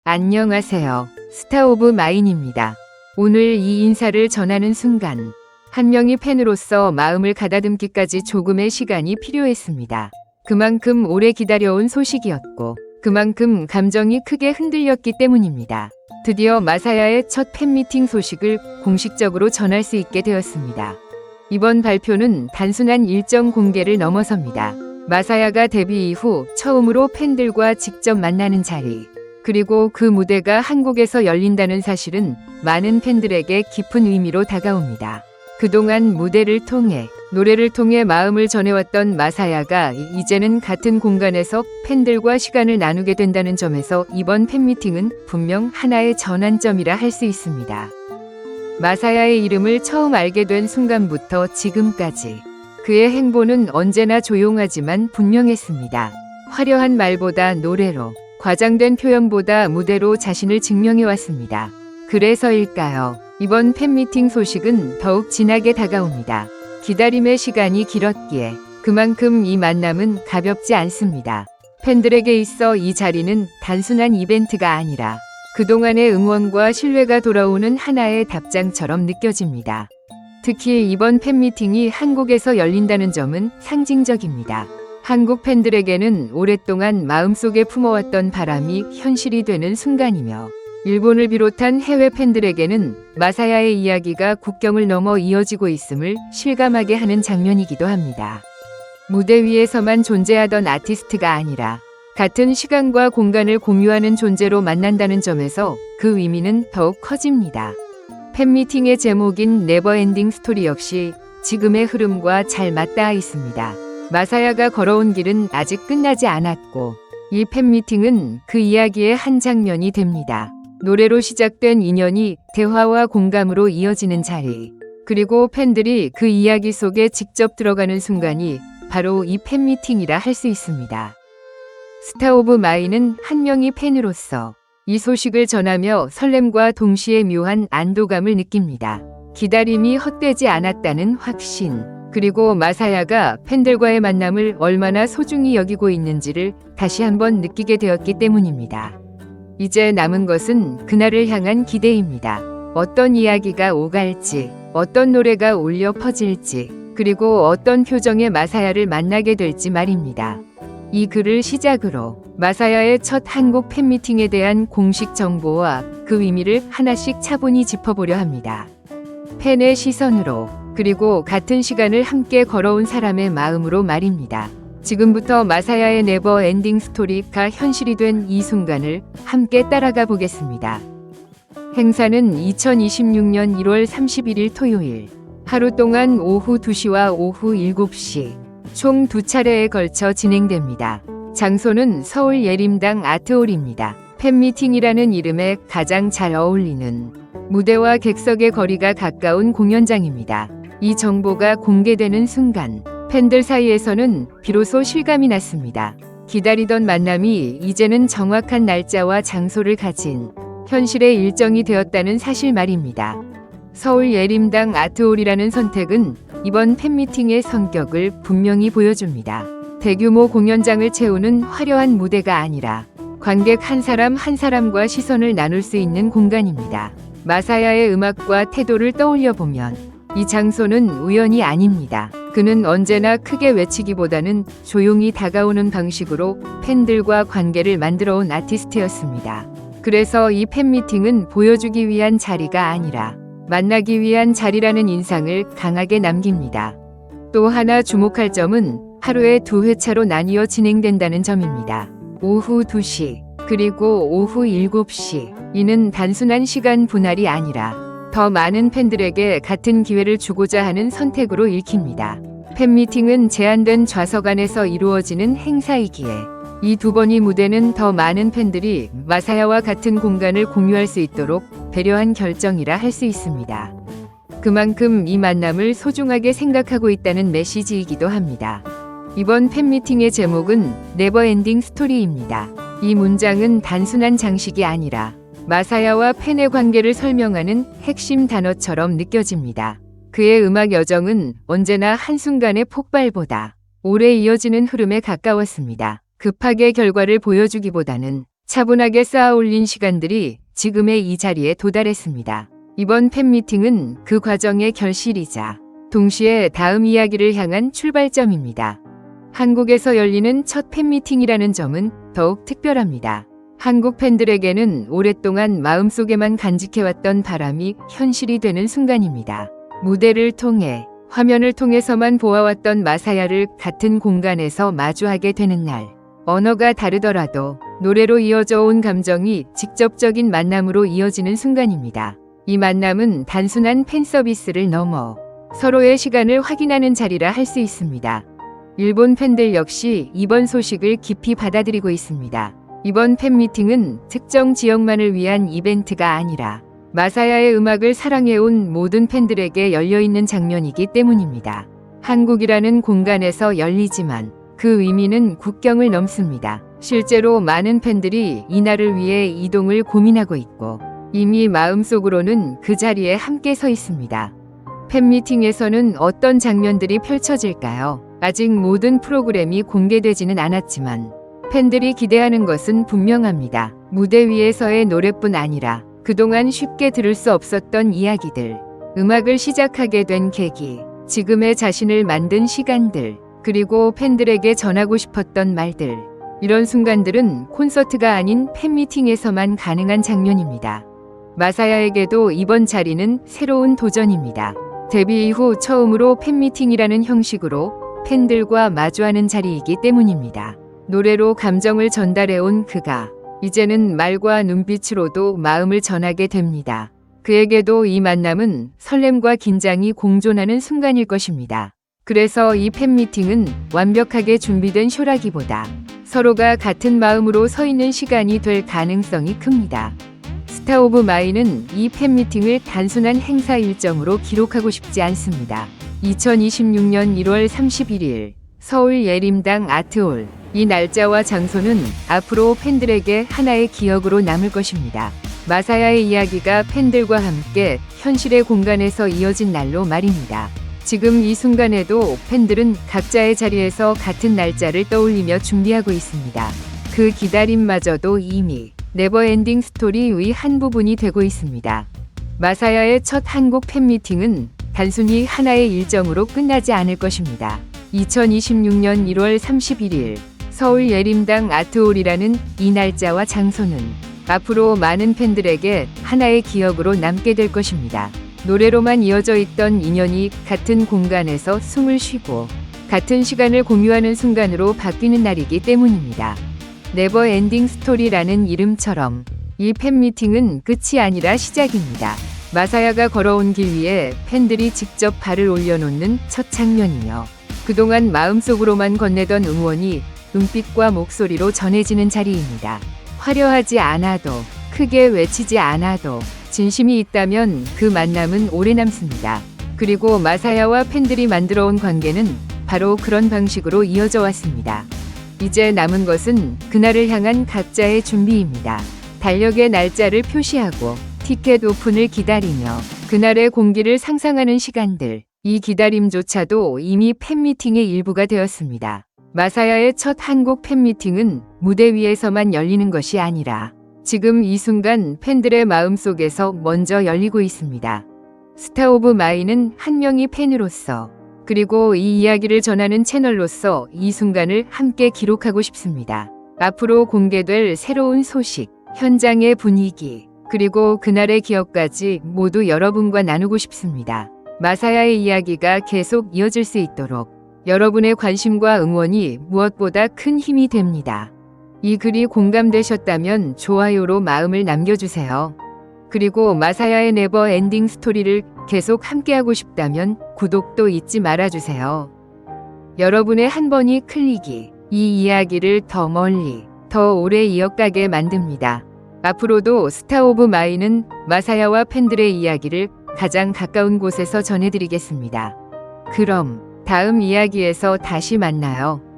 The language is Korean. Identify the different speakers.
Speaker 1: 안녕하세요. 스타 오브 마인입니다. 오늘 이 인사를 전하는 순간 한 명의 팬으로서 마음을 가다듬기까지 조금의 시간이 필요했습니다. 그만큼 오래 기다려온 소식이었고 그만큼 감정이 크게 흔들렸기 때문입니다. 드디어 마사야의 첫 팬미팅 소식을 공식적으로 전할 수 있게 되었습니다. 이번 발표는 단순한 일정 공개를 넘어섭니다. 마사야가 데뷔 이후 처음으로 팬들과 직접 만나는 자리, 그리고 그 무대가 한국에서 열린다는 사실은 많은 팬들에게 깊은 의미로 다가옵니다. 그동안 무대를 통해, 노래를 통해 마음을 전해왔던 마사야가 이제는 같은 공간에서 팬들과 시간을 나누게 된다는 점에서 이번 팬미팅은 분명 하나의 전환점이라 할 수 있습니다. 마사야의 이름을 처음 알게 된 순간부터 지금까지 그의 행보는 언제나 조용하지만 분명했습니다. 화려한 말보다 노래로, 과장된 표현보다 무대로 자신을 증명해왔습니다. 그래서일까요? 이번 팬미팅 소식은 더욱 진하게 다가옵니다. 기다림의 시간이 길었기에 그만큼 이 만남은 가볍지 않습니다. 팬들에게 있어 이 자리는 단순한 이벤트가 아니라 그동안의 응원과 신뢰가 돌아오는 하나의 답장처럼 느껴집니다. 특히 이번 팬미팅이 한국에서 열린다는 점은 상징적입니다. 한국 팬들에게는 오랫동안 마음속에 품어왔던 바람이 현실이 되는 순간이며 일본을 비롯한 해외 팬들에게는 마사야의 이야기가 국경을 넘어 이어지고 있음을 실감하게 하는 장면이기도 합니다. 무대 위에서만 존재하던 아티스트가 아니라 같은 시간과 공간을 공유하는 존재로 만난다는 점에서 그 의미는 더욱 커집니다. 팬미팅의 제목인 네버엔딩 스토리 역시 지금의 흐름과 잘 맞닿아 있습니다. 마사야가 걸어온 길은 아직 끝나지 않았고 이 팬미팅은 그 이야기의 한 장면이 됩니다. 노래로 시작된 인연이 대화와 공감으로 이어지는 자리, 그리고 팬들이 그 이야기 속에 직접 들어가는 순간이 바로 이 팬미팅이라 할 수 있습니다. 스타 오브 마인은 한 명의 팬으로서 이 소식을 전하며 설렘과 동시에 묘한 안도감을 느낍니다. 기다림이 헛되지 않았다는 확신, 그리고 마사야가 팬들과의 만남을 얼마나 소중히 여기고 있는지를 다시 한번 느끼게 되었기 때문입니다. 이제 남은 것은 그날을 향한 기대입니다. 어떤 이야기가 오갈지, 어떤 노래가 울려 퍼질지, 그리고 어떤 표정의 마사야를 만나게 될지 말입니다. 이 글을 시작으로 마사야의 첫 한국 팬미팅에 대한 공식 정보와 그 의미를 하나씩 차분히 짚어보려 합니다. 팬의 시선으로, 그리고 같은 시간을 함께 걸어온 사람의 마음으로 말입니다. 지금부터 마사야의 네버 엔딩 스토리가 현실이 된 이 순간을 함께 따라가 보겠습니다. 행사는 2026년 1월 31일 토요일, 하루 동안 오후 2시와 오후 7시, 총 2차례에 걸쳐 진행됩니다. 장소는 서울 예림당 아트홀입니다. 팬미팅이라는 이름에 가장 잘 어울리는 무대와 객석의 거리가 가까운 공연장입니다. 이 정보가 공개되는 순간 팬들 사이에서는 비로소 실감이 났습니다. 기다리던 만남이 이제는 정확한 날짜와 장소를 가진 현실의 일정이 되었다는 사실 말입니다. 서울 예림당 아트홀이라는 선택은 이번 팬미팅의 성격을 분명히 보여줍니다. 대규모 공연장을 채우는 화려한 무대가 아니라 관객 한 사람 한 사람과 시선을 나눌 수 있는 공간입니다. 마사야의 음악과 태도를 떠올려 보면 이 장소는 우연이 아닙니다. 그는 언제나 크게 외치기보다는 조용히 다가오는 방식으로 팬들과 관계를 만들어온 아티스트였습니다. 그래서 이 팬미팅은 보여주기 위한 자리가 아니라 만나기 위한 자리라는 인상을 강하게 남깁니다. 또 하나 주목할 점은 하루에 2회차로 나뉘어 진행된다는 점입니다. 오후 2시, 그리고 오후 7시. 이는 단순한 시간 분할이 아니라 더 많은 팬들에게 같은 기회를 주고자 하는 선택으로 읽힙니다. 팬미팅은 제한된 좌석 안에서 이루어지는 행사이기에 이 두 번의 무대는 더 많은 팬들이 마사야와 같은 공간을 공유할 수 있도록 배려한 결정이라 할 수 있습니다. 그만큼 이 만남을 소중하게 생각하고 있다는 메시지이기도 합니다. 이번 팬미팅의 제목은 네버엔딩 스토리입니다. 이 문장은 단순한 장식이 아니라 마사야와 팬의 관계를 설명하는 핵심 단어처럼 느껴집니다. 그의 음악 여정은 언제나 한순간의 폭발보다 오래 이어지는 흐름에 가까웠습니다. 급하게 결과를 보여주기보다는 차분하게 쌓아 올린 시간들이 지금의 이 자리에 도달했습니다. 이번 팬미팅은 그 과정의 결실이자 동시에 다음 이야기를 향한 출발점입니다. 한국에서 열리는 첫 팬미팅이라는 점은 더욱 특별합니다. 한국 팬들에게는 오랫동안 마음속에만 간직해왔던 바람이 현실이 되는 순간입니다. 무대를 통해, 화면을 통해서만 보아왔던 마사야를 같은 공간에서 마주하게 되는 날. 언어가 다르더라도 노래로 이어져 온 감정이 직접적인 만남으로 이어지는 순간입니다. 이 만남은 단순한 팬 서비스를 넘어 서로의 시간을 확인하는 자리라 할 수 있습니다. 일본 팬들 역시 이번 소식을 깊이 받아들이고 있습니다. 이번 팬미팅은 특정 지역만을 위한 이벤트가 아니라 마사야의 음악을 사랑해온 모든 팬들에게 열려있는 장면이기 때문입니다. 한국이라는 공간에서 열리지만 그 의미는 국경을 넘습니다. 실제로 많은 팬들이 이날을 위해 이동을 고민하고 있고 이미 마음속으로는 그 자리에 함께 서 있습니다. 팬미팅에서는 어떤 장면들이 펼쳐질까요? 아직 모든 프로그램이 공개되지는 않았지만 팬들이 기대하는 것은 분명합니다. 무대 위에서의 노래뿐 아니라 그동안 쉽게 들을 수 없었던 이야기들, 음악을 시작하게 된 계기, 지금의 자신을 만든 시간들, 그리고 팬들에게 전하고 싶었던 말들. 이런 순간들은 콘서트가 아닌 팬미팅에서만 가능한 장면입니다. 마사야에게도 이번 자리는 새로운 도전입니다. 데뷔 이후 처음으로 팬미팅이라는 형식으로 팬들과 마주하는 자리이기 때문입니다. 노래로 감정을 전달해온 그가 이제는 말과 눈빛으로도 마음을 전하게 됩니다. 그에게도 이 만남은 설렘과 긴장이 공존하는 순간일 것입니다. 그래서 이 팬미팅은 완벽하게 준비된 쇼라기보다 서로가 같은 마음으로 서 있는 시간이 될 가능성이 큽니다. 스타 오브 마이는 이 팬미팅을 단순한 행사 일정으로 기록하고 싶지 않습니다. 2026년 1월 31일 서울 예림당 아트홀. 이 날짜와 장소는 앞으로 팬들에게 하나의 기억으로 남을 것입니다. 마사야의 이야기가 팬들과 함께 현실의 공간에서 이어진 날로 말입니다. 지금 이 순간에도 팬들은 각자의 자리에서 같은 날짜를 떠올리며 준비하고 있습니다. 그 기다림마저도 이미 네버엔딩 스토리의 한 부분이 되고 있습니다. 마사야의 첫 한국 팬미팅은 단순히 하나의 일정으로 끝나지 않을 것입니다. 2026년 1월 31일 서울 예림당 아트홀이라는 이 날짜와 장소는 앞으로 많은 팬들에게 하나의 기억으로 남게 될 것입니다. 노래로만 이어져 있던 인연이 같은 공간에서 숨을 쉬고 같은 시간을 공유하는 순간으로 바뀌는 날이기 때문입니다. 네버 엔딩 스토리라는 이름처럼 이 팬미팅은 끝이 아니라 시작입니다. 마사야가 걸어온 길 위에 팬들이 직접 발을 올려놓는 첫 장면이며 그동안 마음속으로만 건네던 응원이 눈빛과 목소리로 전해지는 자리입니다. 화려하지 않아도 크게 외치지 않아도 진심이 있다면 그 만남은 오래 남습니다. 그리고 마사야와 팬들이 만들어온 관계는 바로 그런 방식으로 이어져 왔습니다. 이제 남은 것은 그날을 향한 각자의 준비입니다. 달력의 날짜를 표시하고 티켓 오픈을 기다리며 그날의 공기를 상상하는 시간들. 이 기다림조차도 이미 팬미팅의 일부가 되었습니다. 마사야의 첫 한국 팬미팅은 무대 위에서만 열리는 것이 아니라 지금 이 순간 팬들의 마음속에서 먼저 열리고 있습니다. 스타 오브 마이는 한 명의 팬으로서 그리고 이 이야기를 전하는 채널로서 이 순간을 함께 기록하고 싶습니다. 앞으로 공개될 새로운 소식, 현장의 분위기, 그리고 그날의 기억까지 모두 여러분과 나누고 싶습니다. 마사야의 이야기가 계속 이어질 수 있도록 여러분의 관심과 응원이 무엇보다 큰 힘이 됩니다. 이 글이 공감되셨다면 좋아요로 마음을 남겨주세요. 그리고 마사야의 네버 엔딩 스토리를 계속 함께하고 싶다면 구독도 잊지 말아주세요. 여러분의 한 번의 클릭이 이 이야기를 더 멀리, 더 오래 이어가게 만듭니다. 앞으로도 스타 오브 마이는 마사야와 팬들의 이야기를 가장 가까운 곳에서 전해드리겠습니다. 그럼 다음 이야기에서 다시 만나요.